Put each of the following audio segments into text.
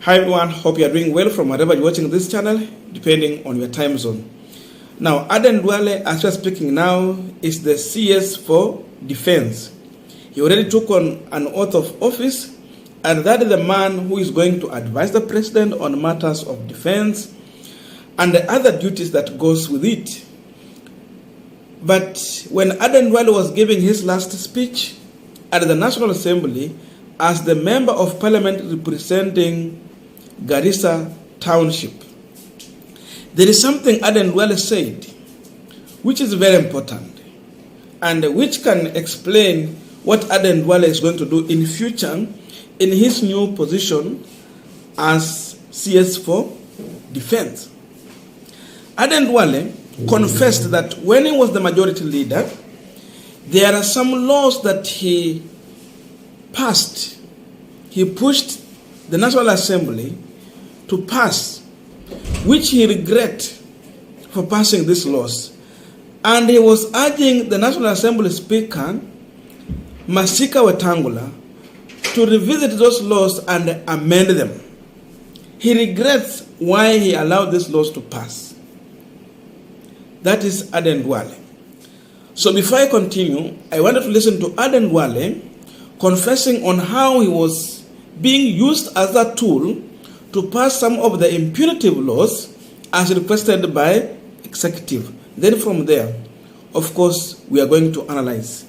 Hi everyone, hope you are doing well from wherever you're watching this channel, depending on your time zone. Now, Aden Duale, as we are speaking now, is the CS for Defense. He already took on an oath of office, and that is the man who is going to advise the president on matters of defense and the other duties that goes with it. But when Aden Duale was giving his last speech at the National Assembly as the member of parliament representing Garissa Township, there is something Aden Duale said which is very important and which can explain what Aden Duale is going to do in future in his new position as CS for Defense. Aden Duale confessed that when he was the majority leader, there are some laws that he passed. He pushed the National Assembly to pass, which he regret for passing these laws. And he was urging the National Assembly Speaker, Masika Wetangula, to revisit those laws and amend them. He regrets why he allowed these laws to pass. That is Aden Duale. So before I continue, I wanted to listen to Aden Duale confessing on how he was being used as a tool to pass some of the impunitive laws as requested by executive. Then from there, of course, we are going to analyze.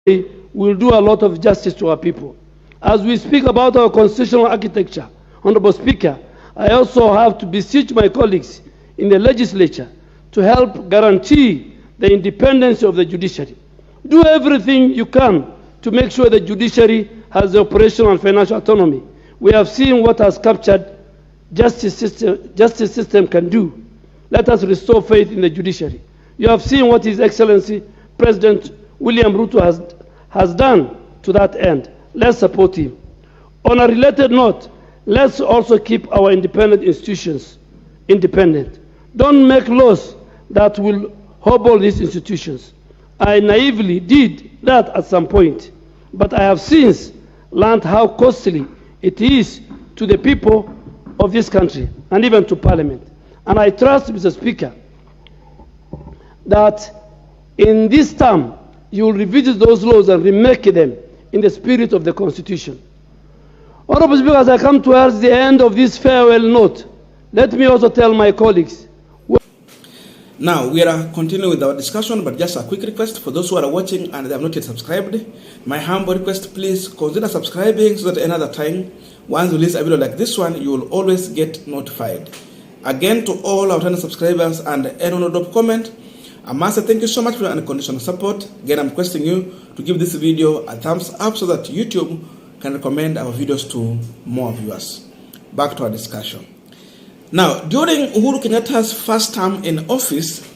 We'll do a lot of justice to our people. As we speak about our constitutional architecture, Honorable Speaker, I also have to beseech my colleagues in the legislature to help guarantee the independence of the judiciary. Do everything you can to make sure the judiciary has the operational and financial autonomy. We have seen what has captured justice system can do. Let us restore faith in the judiciary. You have seen what His Excellency President William Ruto has done to that end. Let's support him. On a related note, let's also keep our independent institutions independent. Don't make laws that will hobble these institutions. I naively did that at some point, but I have since learned how costly it is to the people of this country and even to Parliament. And I trust, Mr. Speaker, that in this term you will revisit those laws and remake them in the spirit of the Constitution. Honorable Speaker, as I come towards the end of this farewell note, let me also tell my colleagues. Now, we are continuing with our discussion, but just a quick request for those who are watching and they have not yet subscribed. My humble request, please consider subscribing so that another time, once we release a video like this one, you will always get notified. Again, to all our returning subscribers and anyone who dropped comment, I must say thank you so much for your unconditional support. Again, I'm requesting you to give this video a thumbs up so that YouTube can recommend our videos to more viewers. Back to our discussion. Now, during Uhuru Kenyatta's first term in office,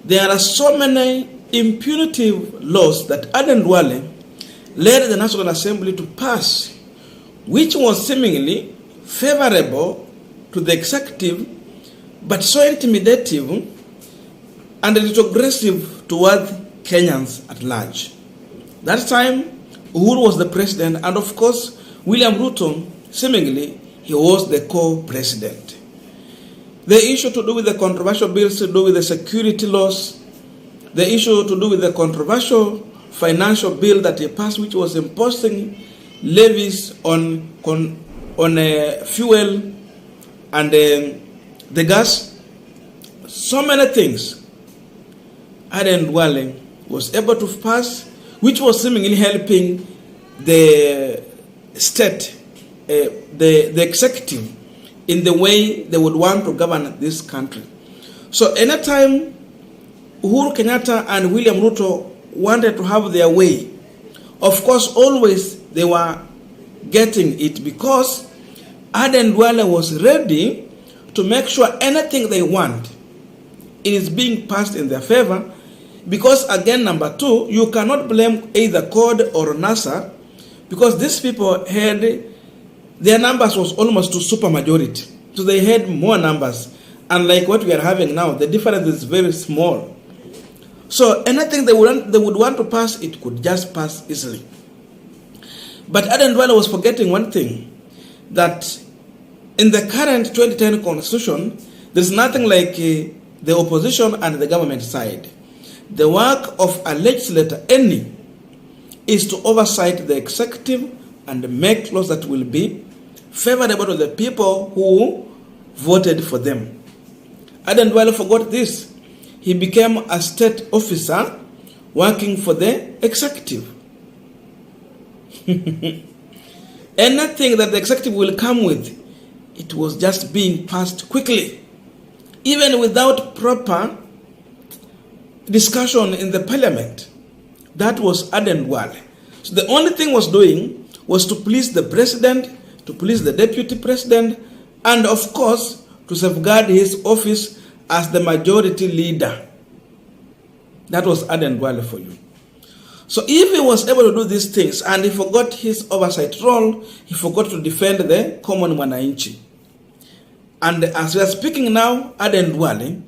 there are so many impunitive laws that Aden Duale led the National Assembly to pass, which was seemingly favorable to the executive, but so intimidating and retrogressive toward Kenyans at large. That time, Uhuru was the president, and of course, William Ruto, seemingly, he was the co-president. The issue to do with the controversial bills to do with the security laws, the issue to do with the controversial financial bill that he passed, which was imposing levies on fuel and the gas, so many things Aden Duale was able to pass, which was seemingly helping the state, the executive, in the way they would want to govern this country. So anytime Uhuru Kenyatta and William Ruto wanted to have their way, of course always they were getting it because Aden Duale was ready to make sure anything they want is being passed in their favor, because again, number two, you cannot blame either CORD or NASA, because these people had, their numbers was almost to supermajority. So they had more numbers. Unlike what we are having now, the difference is very small. So anything they would want to pass, it could just pass easily. But Aden Duale was forgetting one thing, that in the current 2010 constitution, there's nothing like the opposition and the government side. The work of a legislator, any, is to oversight the executive and make laws that will be favorable to the people who voted for them. Aden Duale forgot this. He became a state officer working for the executive. Anything that the executive will come with, it was just being passed quickly, even without proper discussion in the parliament. That was Aden Duale. So the only thing was doing was to please the president, to please the deputy president, and of course, to safeguard his office as the majority leader. That was Aden Duale for you. So if he was able to do these things and he forgot his oversight role, he forgot to defend the common mwananchi. And as we are speaking now, Aden Duale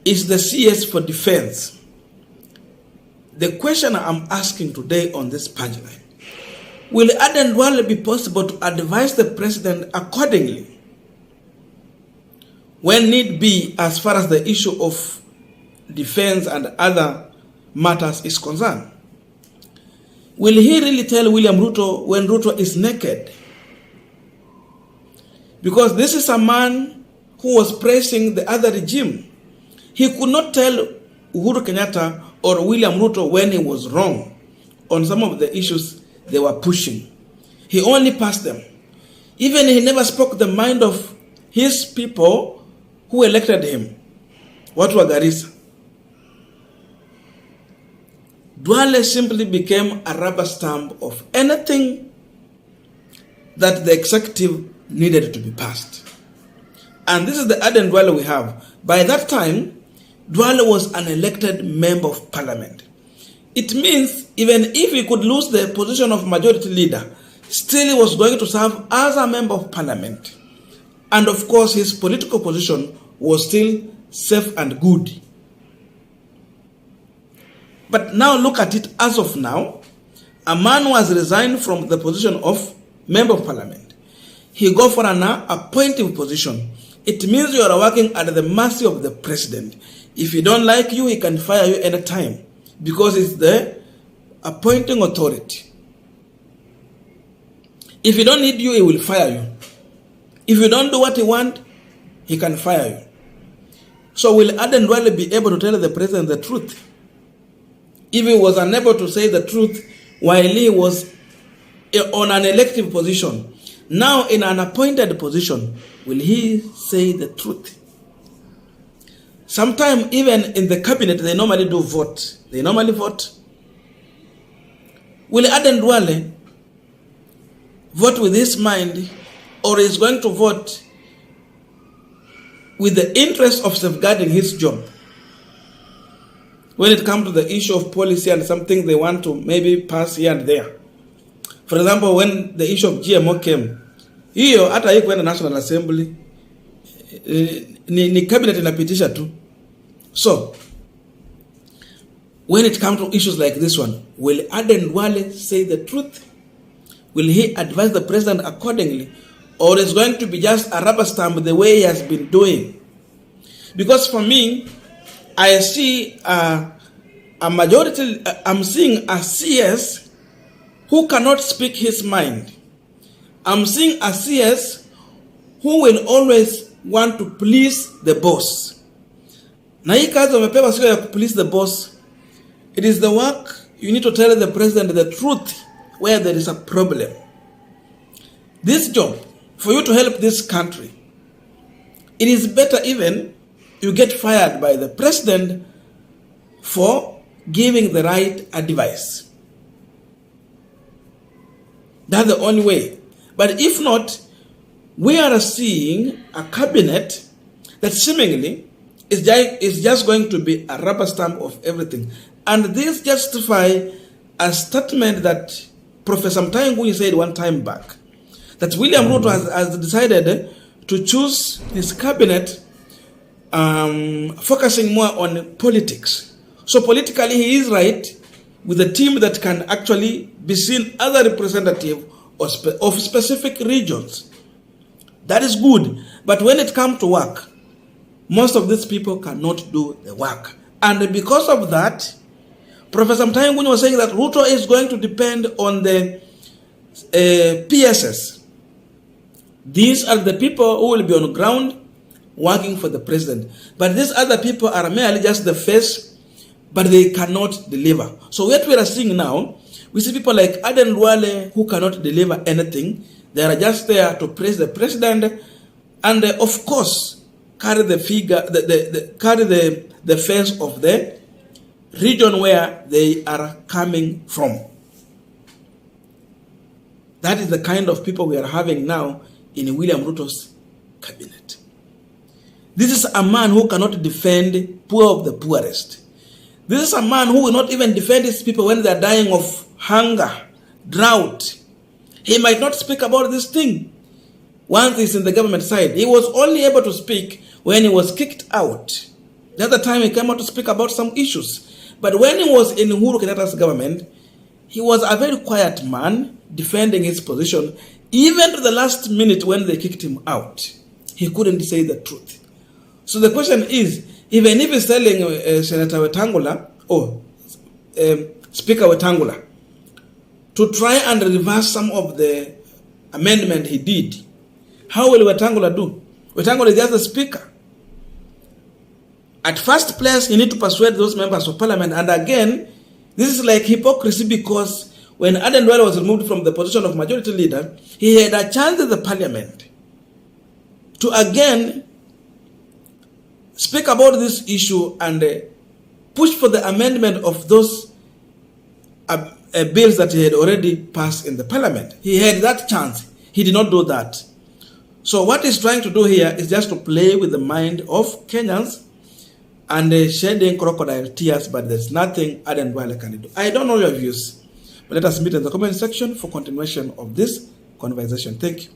is the CS for defense. The question I'm asking today on this punchline, will Aden Duale be possible to advise the president accordingly when need be as far as the issue of defense and other matters is concerned? Will he really tell William Ruto when Ruto is naked? Because this is a man who was praising the other regime. He could not tell Uhuru Kenyatta or William Ruto when he was wrong on some of the issues they were pushing. He only passed them. Even he never spoke the mind of his people who elected him. What were Garissa? Duale simply became a rubber stamp of anything that the executive needed to be passed. And this is the Aden Duale we have. By that time, Duale was an elected member of parliament. It means even if he could lose the position of majority leader, still he was going to serve as a member of parliament. And of course, his political position was still safe and good. But now look at it as of now. A man who has resigned from the position of member of parliament, he go for an appointive position. It means you are working at the mercy of the president. If he don't like you, he can fire you anytime because it's the appointing authority. If he don't need you, he will fire you. If you don't do what he want, he can fire you. So will Aden Duale be able to tell the president the truth? If he was unable to say the truth while he was on an elective position, now in an appointed position, will he say the truth? Sometimes even in the cabinet, they normally do vote. They normally vote. Will Aden Duale vote with his mind, or is going to vote with the interest of safeguarding his job? When it comes to the issue of policy and something they want to maybe pass here and there. For example, when the issue of GMO came, hiyo hata haikuenda National Assembly, ni cabinet inapitisha tu. So, when it comes to issues like this one, will Aden Duale say the truth? Will he advise the president accordingly? Or is going to be just a rubber stamp the way he has been doing? Because for me, I see a majority, I'm seeing a CS who cannot speak his mind. I'm seeing a CS who will always want to please the boss. Na hii kazi wamepewa sio ya please the boss. It is the work you need to tell the president the truth where there is a problem. This job, for you to help this country, it is better even you get fired by the president for giving the right advice. That's the only way. But if not, we are seeing a cabinet that seemingly is just going to be a rubber stamp of everything. And this justifies a statement that Professor Mtaingui said one time back, that William Ruto has decided to choose his cabinet focusing more on politics. So politically he is right with a team that can actually be seen as a representative of specific regions. That is good. But when it comes to work, most of these people cannot do the work. And because of that, Professor Mutahi Ngunyi was saying that Ruto is going to depend on the PSS. These are the people who will be on the ground working for the president. But these other people are merely just the face, but they cannot deliver. So what we are seeing now, we see people like Aden Duale who cannot deliver anything. They are just there to praise the president and of course carry the figure, carry the face of the region where they are coming from. That is the kind of people we are having now in William Ruto's cabinet. This is a man who cannot defend poor of the poorest. This is a man who will not even defend his people when they are dying of hunger, drought. He might not speak about this thing once he's in the government side. He was only able to speak when he was kicked out. The other time he came out to speak about some issues. But when he was in Uhuru Kenyatta's government, he was a very quiet man defending his position. Even to the last minute when they kicked him out, he couldn't say the truth. So the question is, even if he's telling Senator Wetangula, or Speaker Wetangula, to try and reverse some of the amendment he did, how will Wetangula do? Wetangula is just the speaker. At first place, you need to persuade those members of parliament. And again, this is like hypocrisy, because when Aden Duale was removed from the position of majority leader, he had a chance in the parliament to again speak about this issue and push for the amendment of those bills that he had already passed in the parliament. He had that chance. He did not do that. So what he's trying to do here is just to play with the mind of Kenyans and shedding crocodile tears, but there's nothing Aden Duale can do. I don't know your views, but let us meet in the comment section for continuation of this conversation. Thank you.